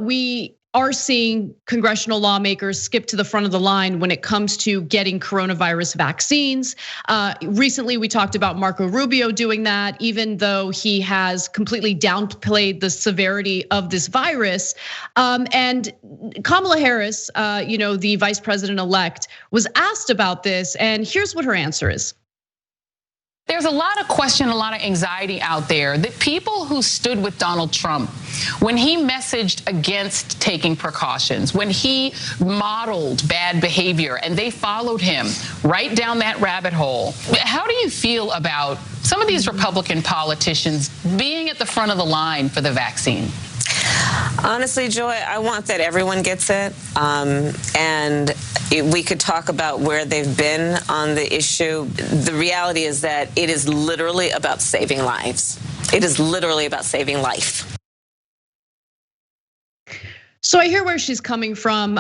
We are seeing congressional lawmakers skip to the front of the line when it comes to getting coronavirus vaccines. Recently, we talked about Marco Rubio doing that, even though he has completely downplayed the severity of this virus. And Kamala Harris, the vice president-elect, was asked about this, and here's what her answer is. There's a lot of question, a lot of anxiety out there that people who stood with Donald Trump when he messaged against taking precautions, when he modeled bad behavior and they followed him right down that rabbit hole. How do you feel about some of these Republican politicians being at the front of the line for the vaccine? Honestly, Joy, I want that everyone gets it. And we could talk about where they've been on the issue. The reality is that it is literally about saving lives. It is literally about saving life. So I hear where she's coming from.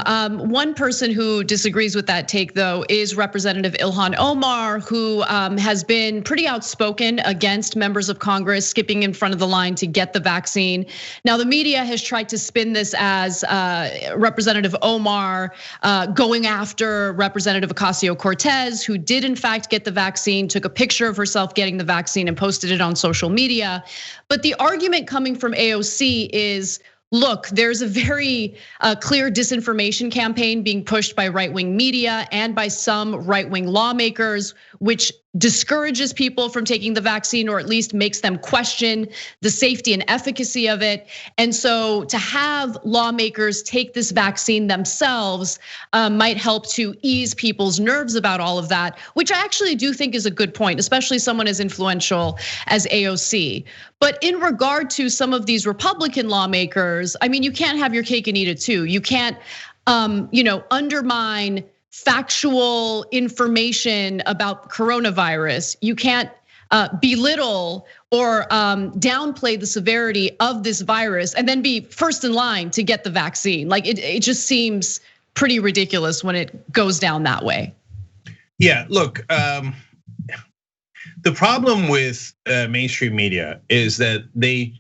One person who disagrees with that take, though, is Representative Ilhan Omar, who has been pretty outspoken against members of Congress skipping in front of the line to get the vaccine. Now, the media has tried to spin this as Representative Omar going after Representative Ocasio-Cortez, who did in fact get the vaccine, took a picture of herself getting the vaccine and posted it on social media. But the argument coming from AOC is, look, there's a very clear disinformation campaign being pushed by right-wing media and by some right-wing lawmakers, which discourages people from taking the vaccine, or at least makes them question the safety and efficacy of it. And so to have lawmakers take this vaccine themselves might help to ease people's nerves about all of that, which I actually do think is a good point, especially someone as influential as AOC. But in regard to some of these Republican lawmakers, I mean, you can't have your cake and eat it too. You can't, undermine factual information about coronavirus. You can't belittle or downplay the severity of this virus and then be first in line to get the vaccine. Like it just seems pretty ridiculous when it goes down that way. Yeah, look, the problem with mainstream media is that they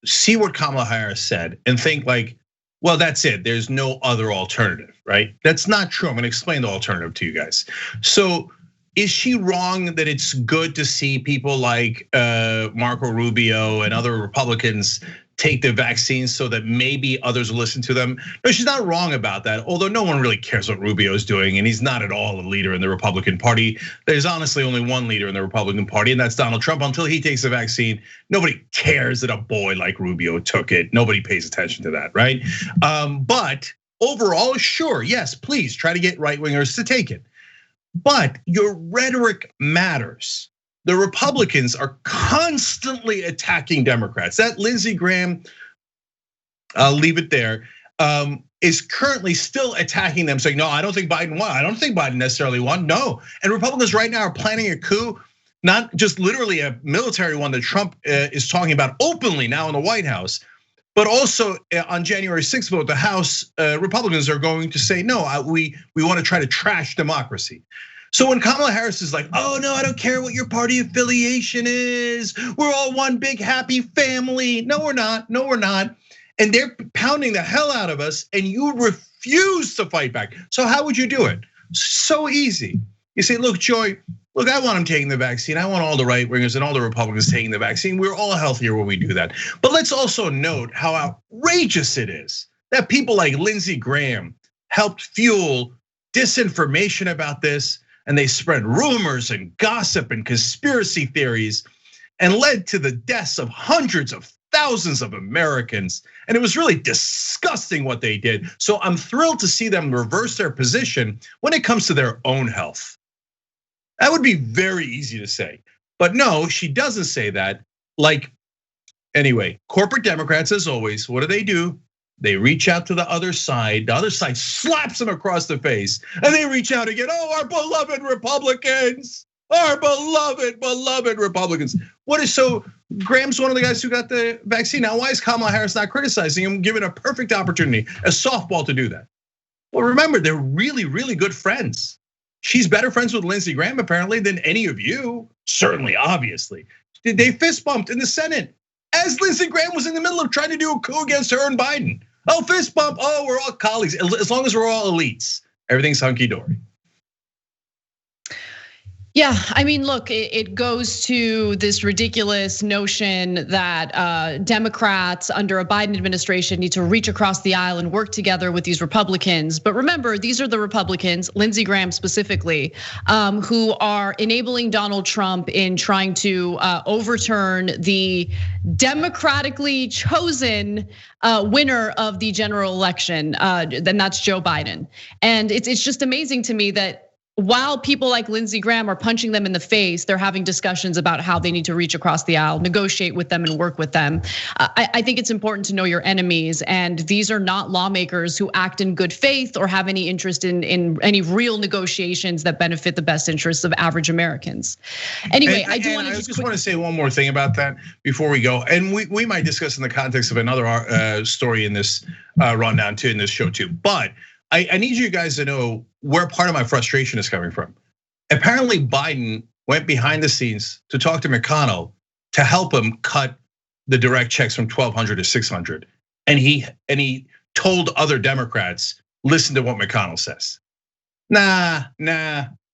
see what Kamala Harris said and think like, well, that's it. There's no other alternative, right? That's not true. I'm gonna explain the alternative to you guys. So is she wrong that it's good to see people like Marco Rubio and other Republicans take the vaccines so that maybe others will listen to them? No, she's not wrong about that, although no one really cares what Rubio is doing, and he's not at all a leader in the Republican Party. There's honestly only one leader in the Republican Party, and that's Donald Trump. Until he takes the vaccine, nobody cares that a boy like Rubio took it. Nobody pays attention to that, right? But overall, sure, yes, please try to get right-wingers to take it. But your rhetoric matters. The Republicans are constantly attacking Democrats. That Lindsey Graham, I'll leave it there, is currently still attacking them, saying, no, I don't think Biden won. I don't think Biden necessarily won, no. And Republicans right now are planning a coup, not just literally a military one that Trump is talking about openly now in the White House, but also on January 6th vote, the House Republicans are going to say, no, we want to try to trash democracy. So when Kamala Harris is like, oh no, I don't care what your party affiliation is. We're all one big happy family. No, we're not, no, we're not. And they're pounding the hell out of us and you refuse to fight back. So how would you do it? So easy. You say, look, Joy, look, I want them taking the vaccine. I want all the right wingers and all the Republicans taking the vaccine. We're all healthier when we do that. But let's also note how outrageous it is that people like Lindsey Graham helped fuel disinformation about this. And they spread rumors and gossip and conspiracy theories and led to the deaths of hundreds of thousands of Americans. And it was really disgusting what they did. So I'm thrilled to see them reverse their position when it comes to their own health. That would be very easy to say. But no, she doesn't say that. Like, anyway, corporate Democrats, as always, what do? They reach out to the other side slaps them across the face, and they reach out again, oh, our beloved Republicans, our beloved Republicans. What is so, Graham's one of the guys who got the vaccine. Now, why is Kamala Harris not criticizing him, given a perfect opportunity, a softball to do that? Well, remember, they're really, really good friends. She's better friends with Lindsey Graham, apparently, than any of you, certainly, obviously. They fist bumped in the Senate as Lindsey Graham was in the middle of trying to do a coup against her and Biden. Oh, fist bump. Oh, we're all colleagues. As long as we're all elites, everything's hunky dory. Yeah, I mean, look, it goes to this ridiculous notion that Democrats under a Biden administration need to reach across the aisle and work together with these Republicans. But remember, these are the Republicans, Lindsey Graham specifically, who are enabling Donald Trump in trying to overturn the democratically chosen winner of the general election, then that's Joe Biden. And it's just amazing to me that while people like Lindsey Graham are punching them in the face, they're having discussions about how they need to reach across the aisle, negotiate with them and work with them. I think it's important to know your enemies, and these are not lawmakers who act in good faith or have any interest in any real negotiations that benefit the best interests of average Americans. Anyway, I just want to say one more thing about that before we go, and we might discuss in the context of another story in this rundown too, in this show too, but I need you guys to know where part of my frustration is coming from. Apparently Biden went behind the scenes to talk to McConnell to help him cut the direct checks from 1,200 to 600. And he told other Democrats, listen to what McConnell says. Nah,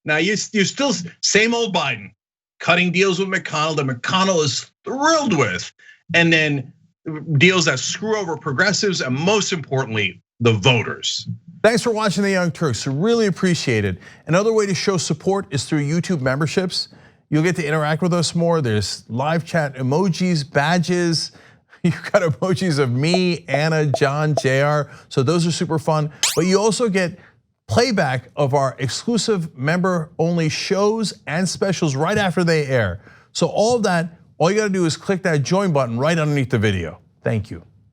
you're still same old Biden, cutting deals with McConnell that McConnell is thrilled with. And then deals that screw over progressives and most importantly, the voters. Thanks for watching The Young Turks, really appreciate it. Another way to show support is through YouTube memberships. You'll get to interact with us more. There's live chat emojis, badges. You've got emojis of me, Anna, John, JR. So those are super fun. But you also get playback of our exclusive member-only shows and specials right after they air. So all of that, all you gotta do is click that join button right underneath the video. Thank you.